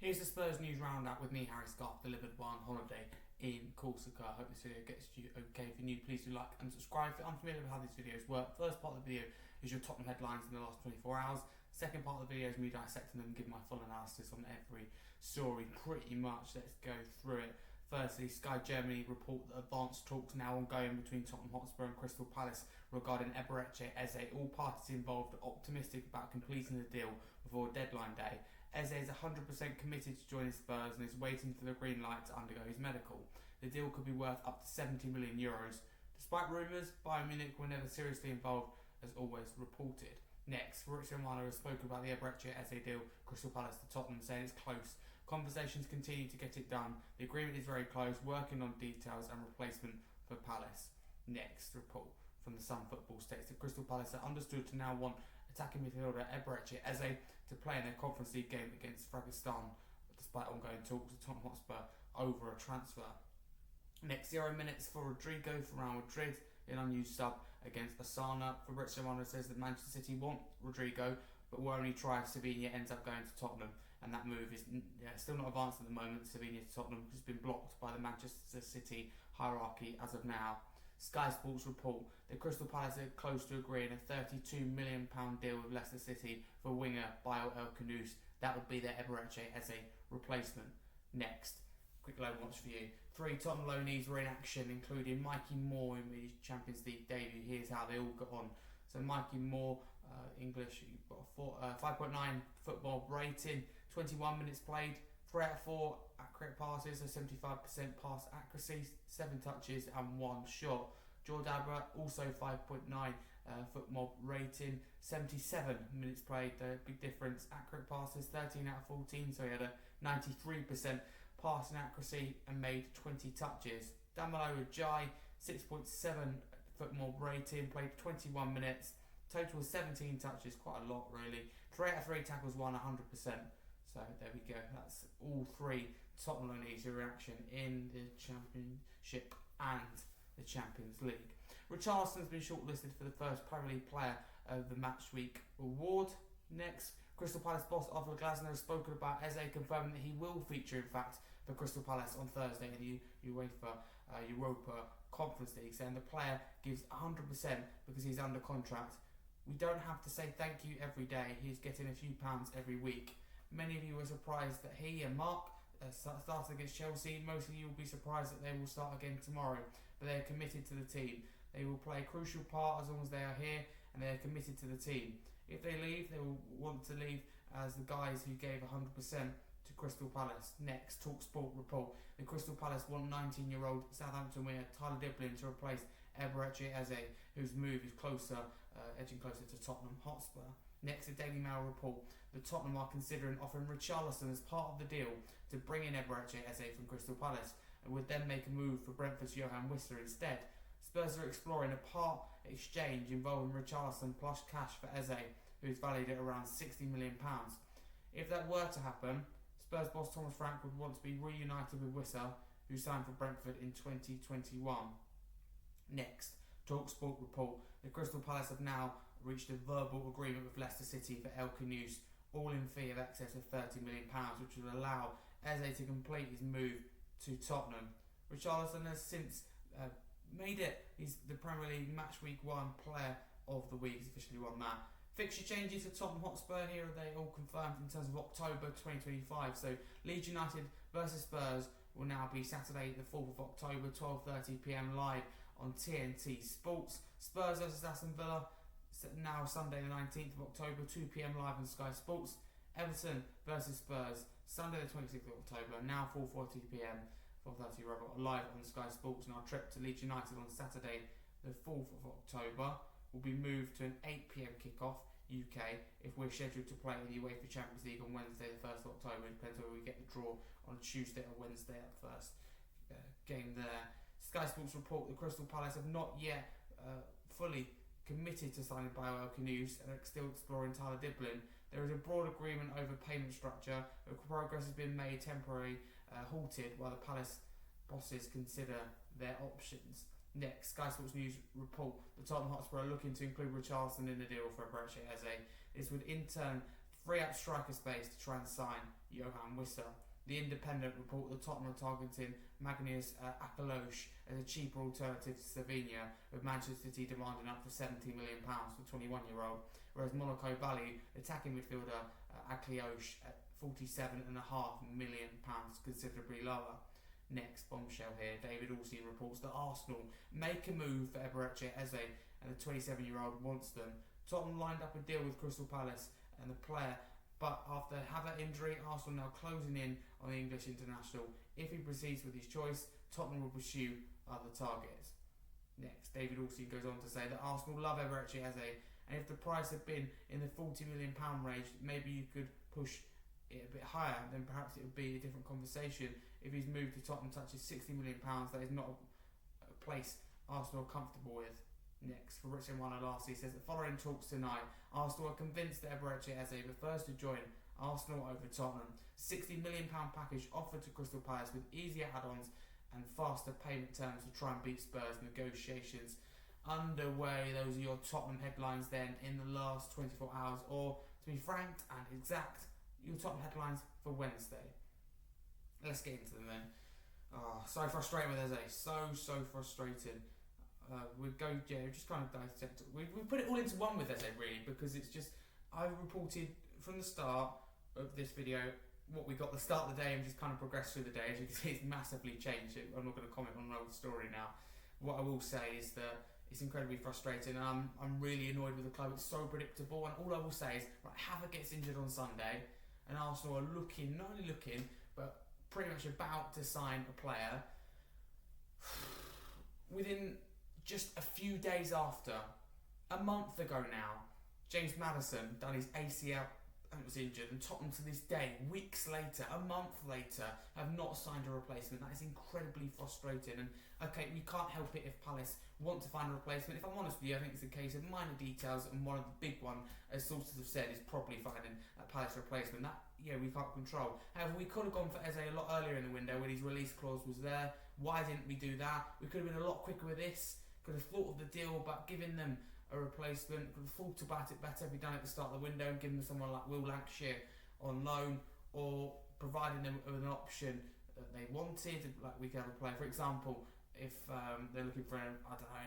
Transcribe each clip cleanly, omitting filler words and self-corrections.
Here's the Spurs news roundup with me, Harry Scarfe, delivered while on holiday in Corsica. I hope this video gets you okay. If you're new, please do like and subscribe. If you're unfamiliar with how these videos work, first part of the video is your Tottenham headlines in the last 24 hours. Second part of the video is me dissecting them and giving my full analysis on every story, pretty much. Let's go through it. Firstly, Sky Germany report that advanced talks now ongoing between Tottenham Hotspur and Crystal Palace regarding Eberechi Eze. All parties involved are optimistic about completing the deal before deadline day. Eze is 100% committed to joining Spurs and is waiting for the green light to undergo his medical. The deal could be worth up to 70 million euros. Despite rumours, Bayern Munich were never seriously involved, as always reported. Next, Fabrizio Romano has spoken about the Eberechi Eze deal, Crystal Palace to Tottenham, saying it's close. Conversations continue to get it done. The agreement is very close, working on details and replacement for Palace. Next report from the Sun Football states that Crystal Palace are understood to now want attacking midfielder Eberechi Eze to play in their Conference League game against Fragistan, despite ongoing talks with Tottenham Hotspur over a transfer. Next, 0 minutes for Rodrigo for Real Madrid, an unused sub against Asana. Fabrizio Romano says that Manchester City want Rodrigo, but will only try if Sevilla ends up going to Tottenham, and that move is still not advanced at the moment. Sevilla to Tottenham has been blocked by the Manchester City hierarchy as of now. Sky Sports report that Crystal Palace are close to agreeing a £32 million deal with Leicester City for winger Akliouche. That would be their Eberechi Eze replacement. Next, quick loan watch for you. 3 Tottenham loanees were in action, including Mikey Moore in his Champions League debut. Here's how they all got on. So Mikey Moore, English, you've got 5.9 football rating, 21 minutes played, 3 out of 4 accurate passes, so 75% pass accuracy, 7 touches and 1 shot. Jordan also 5.9 football rating, 77 minutes played, big difference. Accurate passes, 13 out of 14, so he had a 93% passing accuracy and made 20 touches. Damalo Ajay, 6.7 football rating, played 21 minutes, total 17 touches, quite a lot really. 3 out of 3 tackles, 100%. So there we go, that's all 3 Tottenham loanees who are in action in the Championship and the Champions League. Richarlison has been shortlisted for the first Premier League Player of the Match Week award. Next, Crystal Palace boss Oliver Glasner has spoken about Eze, confirming that he will feature, in fact, for Crystal Palace on Thursday in the Europa Conference League, saying the player gives 100% because he's under contract. We don't have to say thank you every day, he's getting a few pounds every week. Many of you were surprised that he and Mark started against Chelsea. Most of you will be surprised that they will start again tomorrow, but they are committed to the team. They will play a crucial part as long as they are here, and they are committed to the team. If they leave, they will want to leave as the guys who gave 100% to Crystal Palace. Next, TalkSport report. The Crystal Palace want 19-year-old Southampton winger Tyler Diblin to replace Eberechi Eze, whose move is edging closer to Tottenham Hotspur. Next, the Daily Mail report that Tottenham are considering offering Richarlison as part of the deal to bring in Eberechi Eze from Crystal Palace, and would then make a move for Brentford's Johan Whistler instead. Spurs are exploring a part exchange involving Richarlison plus cash for Eze, who is valued at around £60 million. If that were to happen, Spurs boss Thomas Frank would want to be reunited with Whistler, who signed for Brentford in 2021. Next, TalkSport report that Crystal Palace have now reached a verbal agreement with Leicester City for Akliouche, all in fee of excess of £30 million, which will allow Eze to complete his move to Tottenham. Richarlison has since made it. He's the Premier League Match Week 1 Player of the Week. He's officially won that. Fixture changes for Tottenham Hotspur. Here are they all confirmed in terms of October 2025. So Leeds United versus Spurs will now be Saturday the 4th of October, 12:30pm live on TNT Sports. Spurs versus Aston Villa now Sunday the 19th of October, 2pm live on Sky Sports. Everton versus Spurs Sunday the 26th of October, now 4:30pm, 4:30 rather, live on Sky Sports. And our trip to Leeds United on Saturday the 4th of October will be moved to an 8pm kickoff UK if we're scheduled to play in the UEFA Champions League on Wednesday the 1st of October. It depends whether we get the draw on Tuesday or Wednesday at first game there. Sky Sports report that Crystal Palace have not yet fully committed to signing Akliouche and are still exploring Tyler Diblin. There is a broad agreement over payment structure, but progress has been made temporarily halted while the Palace bosses consider their options. Next, Sky Sports News report that Tottenham Hotspur are looking to include Richarlison in the deal for Eberechi Eze. This would in turn free up striker space to try and sign Johan Wissa. The Independent report that Tottenham are targeting Magnus Akliouche as a cheaper alternative to Slovenia, with Manchester City demanding up to £70 million for the 21-year-old, whereas Monaco value attacking midfielder Akliouche at £47.5 million, considerably lower. Next bombshell here, David Ornstein reports that Arsenal make a move for Eberechi Eze, and the 27-year-old wants them. Tottenham lined up a deal with Crystal Palace and the player, but after Havertz injury, Arsenal now closing in on the English international. If he proceeds with his choice, Tottenham will pursue other targets. Next, David Ornstein goes on to say that Arsenal love Eberechi Eze, and if the price had been in the £40 million range, maybe you could push it a bit higher, then perhaps it would be a different conversation. If his move to Tottenham touches £60 million, that is not a place Arsenal are comfortable with. Next, Fabrizio Romano lastly says that following talks tonight, Arsenal are convinced that Eberechi Eze prefers to join Arsenal over Tottenham. £60 million package offered to Crystal Palace with easier add-ons and faster payment terms to try and beat Spurs. Negotiations underway. Those are your Tottenham headlines then in the last 24 hours, or to be frank and exact, your Tottenham headlines for Wednesday. Let's get into them then. So frustrating with Eze. So frustrating. Just kind of dissect it. We put it all into one with Eze really, because it's just, I reported from the start of this video what we got the start of the day and just kind of progressed through the day. As you can see, it's massively changed. I'm not going to comment on an old story now. What I will say is that it's incredibly frustrating, and I'm really annoyed with the club. It's so predictable, and all I will say is, right, Havertz gets injured on Sunday, and Arsenal are not only looking, but pretty much about to sign a player. Within just a few days after, a month ago now, James Maddison done his ACL and was injured, and Tottenham to this day, weeks later, a month later, have not signed a replacement. That is incredibly frustrating, and okay, we can't help it if Palace want to find a replacement. If I'm honest with you, I think it's a case of minor details, and one of the big one, as sources have said, is probably finding a Palace replacement. That, we can't control. However, we could have gone for Eze a lot earlier in the window when his release clause was there. Why didn't we do that? We could have been a lot quicker with this. Could have thought of the deal about giving them a replacement. Could have thought about it better if we'd done it at the start of the window and given them someone like Will Lancashire on loan, or providing them with an option that they wanted. Like, we could have a player, for example, if they're looking for an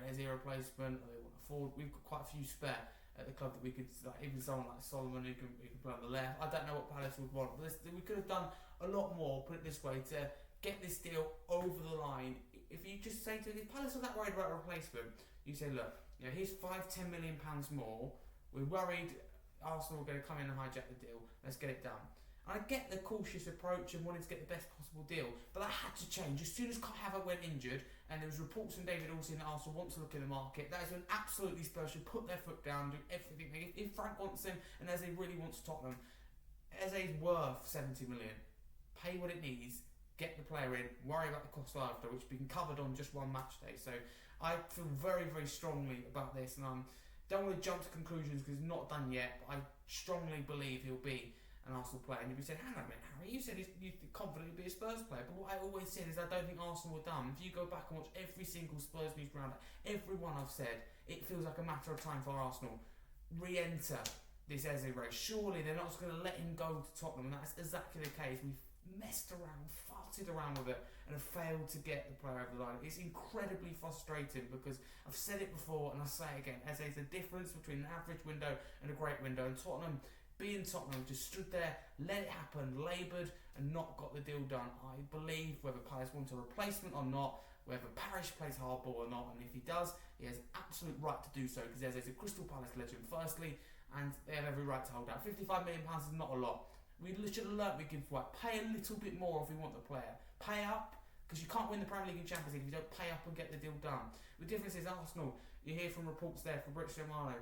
Eze replacement, or they want a forward. We've got quite a few spare at the club that we could, like, even someone like Solomon who can play on the left. I don't know what Palace would want, but we could have done a lot more, put it this way, to get this deal over the line. If you just say to, if Palace are that worried about a replacement, you say, look, here's £5-10 million more. We're worried Arsenal are going to come in and hijack the deal. Let's get it done. And I get the cautious approach and wanting to get the best possible deal, but that had to change as soon as Kai Havertz went injured, and there was reports from David Ornstein that Arsenal want to look in the market. That is when absolutely Spurs should put their foot down, do everything. If Frank wants him and Eze really wants Tottenham, Eze's worth 70 million. Pay what it needs. Get the player in, worry about the cost after, which has been covered on just one match day. So I feel very, very strongly about this, and I don't want to jump to conclusions because it's not done yet, but I strongly believe he'll be an Arsenal player. And you'll be saying, hang on a minute, Harry, you said you confident he'll be a Spurs player, but what I always said is I don't think Arsenal were done. If you go back and watch every single Spurs news round, every one I've said, it feels like a matter of time for Arsenal re-enter this Eze race. Surely they're not just going to let him go to Tottenham, and that's exactly the case. We've messed around, farted around with it, and have failed to get the player over the line. It's incredibly frustrating because I've said it before and I say it again, as there's a difference between an average window and a great window, and Tottenham, being Tottenham, just stood there, let it happen, laboured and not got the deal done. I believe whether Palace want a replacement or not, whether Parish plays hardball or not, and if he does, he has absolute right to do so, because there's a Crystal Palace legend firstly, and they have every right to hold out. £55 million is not a lot. We should have learnt we could pay a little bit more if we want the player. Pay up, because you can't win the Premier League and Champions League if you don't pay up and get the deal done. The difference is Arsenal, you hear from reports there from Fabrizio Romano,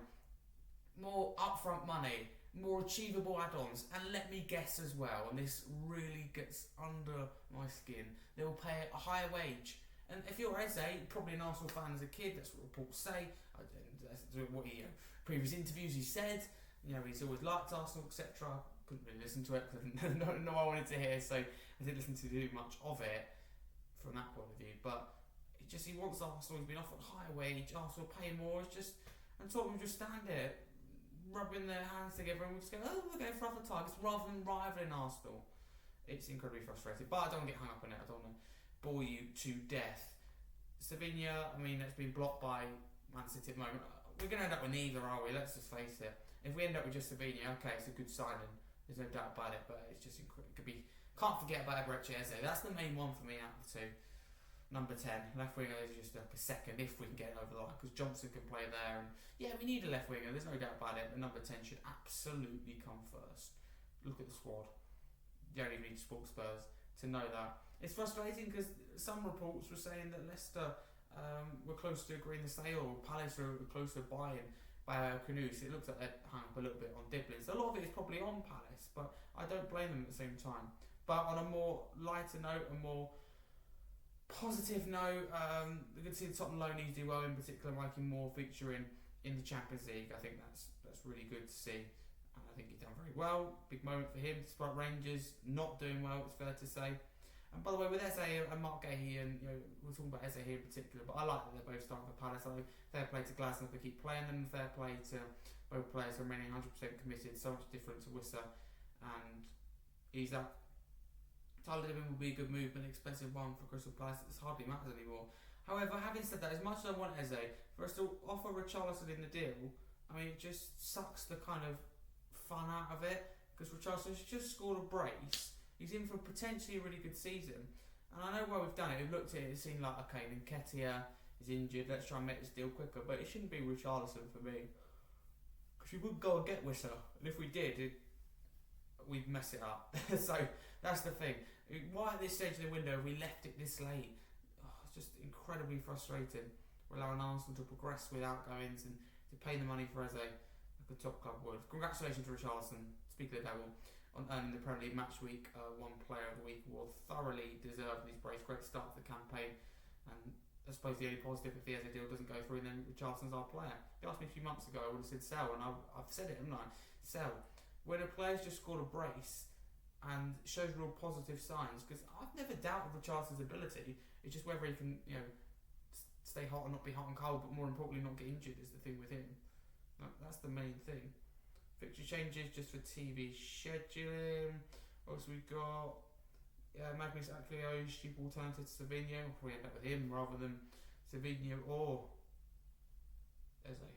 more upfront money, more achievable add-ons, and let me guess as well, and this really gets under my skin, they will pay a higher wage. And if you're Eze, probably an Arsenal fan as a kid, that's what reports say. That's what he, previous interviews he said, he's always liked Arsenal, etc. Couldn't really listen to it because I didn't know I wanted to hear, so I didn't listen to too much of it from that point of view. But he wants Arsenal. He's been offered a higher wage. Arsenal paying more. And Tottenham just stand there rubbing their hands together and we're just going, oh, we're going for other targets rather than rivaling Arsenal. It's incredibly frustrating, but I don't want to get hung up on it. I don't want to bore you to death. Sevilla, I mean, that's been blocked by Man City at the moment. We're going to end up with neither, are we? Let's just face it. If we end up with just Sevilla, okay, it's a good signing. There's no doubt about it, but it's just it could be. Can't forget about Eberechi Eze. That's the main one for me out of the two. Number 10, left winger is just like a second if we can get it over the line, because Johnson can play there, and yeah, we need a left winger. There's no doubt about it. But number 10 should absolutely come first. Look at the squad. You don't even need to support Spurs to know that. It's frustrating because some reports were saying that Leicester were close to agreeing the sale, or Palace were close to buying by Akliouche. It looks like they're hung up a little bit on Diblin. So a lot of it is probably on Palace, but I don't blame them at the same time. But on a more lighter note, a more positive note, we can see the Tottenham loanees do well, in particular Mikey Moore featuring in the Champions League. I think that's really good to see, and I think he's done very well. Big moment for him, despite Rangers not doing well, it's fair to say. And by the way, with Eze and Mark Gahey, and we're talking about Eze here in particular, but I like that they're both starting for Palace. So fair play to Glasgow for keep playing them, fair play to both players remaining 100% committed. So much different to Wissa, and he's up. Tyler Dibben would be a good move, but an expensive one for Crystal Palace. It hardly matters anymore. However, having said that, as much as I want Eze, for us to offer Richarlison in the deal, I mean, it just sucks the kind of fun out of it, because Richarlison's just scored a brace. He's in for potentially a really good season, and I know why we've done it. We've looked at it, it seemed like, okay, Nketiah is injured, let's try and make this deal quicker, but it shouldn't be Richarlison for me, because we would go and get Wissa, and if we did, we'd mess it up. So that's the thing. Why at this stage of the window have we left it this late? Oh, it's just incredibly frustrating. We're allowing Arsenal to progress with outgoings and to pay the money for Eze like a top club would. Congratulations to Richarlison, speak of the devil, on earning the Premier League Match Week one Player of the Week award. Thoroughly deserved these brace. Great start to the campaign, and I suppose the only positive if the Eze deal doesn't go through, then Richarlison's our player. If you asked me a few months ago, I would have said sell, and I've said it, haven't I? Sell. When a player's just scored a brace and shows real positive signs, because I've never doubted Richarlison's ability. It's just whether he can, stay hot and not be hot and cold, but more importantly, not get injured is the thing with him. That's the main thing. Fixture changes just for TV scheduling. Also, we've got Magnus Akliouche, cheap alternative to Sevilla. We'll probably end up with him rather than Sevilla or Eze.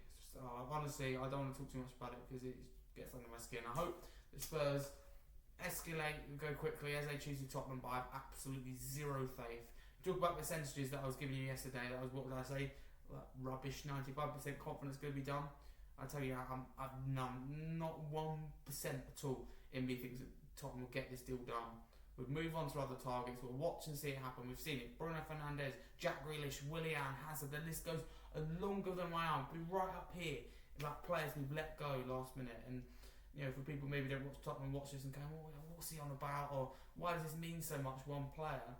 Honestly, I don't want to talk too much about it because it gets under my skin. I hope the Spurs escalate and go quickly as they choose Tottenham, but I have absolutely zero faith. Talk about percentages that I was giving you yesterday. That was, what did I say? Rubbish. 95% confidence going to be done. I tell you, I've none, not 1% at all in me thinks that Tottenham will get this deal done. We'll move on to other targets. We'll watch and see it happen. We've seen it. Bruno Fernandes, Jack Grealish, Willian, Hazard. The list goes longer than my arm. We're right up here about players we've let go last minute. And for people maybe don't watch Tottenham, watch this and go, what's he on about? Or why does this mean so much? One player.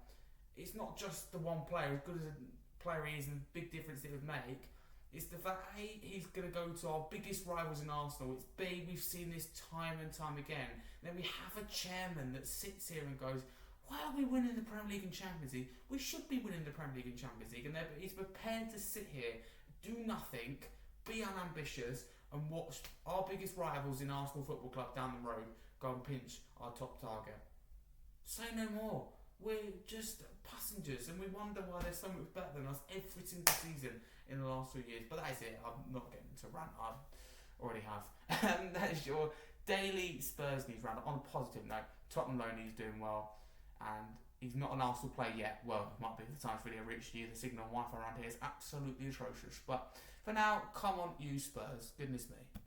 It's not just the one player. As good as a player he is and the big difference it would make. It's the fact, A, he's going to go to our biggest rivals in Arsenal. It's B, we've seen this time and time again. Then we have a chairman that sits here and goes, why are we winning the Premier League and Champions League? We should be winning the Premier League and Champions League. And he's prepared to sit here, do nothing, be unambitious, and watch our biggest rivals in Arsenal Football Club down the road go and pinch our top target. Say no more. We're just passengers, and we wonder why they're so much better than us every single season in the last 2 years. But that is it. I'm not getting to rant. I already have. That is your daily Spurs news roundup. On a positive note, Tottenham loanee is doing well, and he's not an Arsenal player yet. Well, it might be the time video reached you. The signal on Wi-Fi around here is absolutely atrocious. But for now, come on, you Spurs. Goodness me.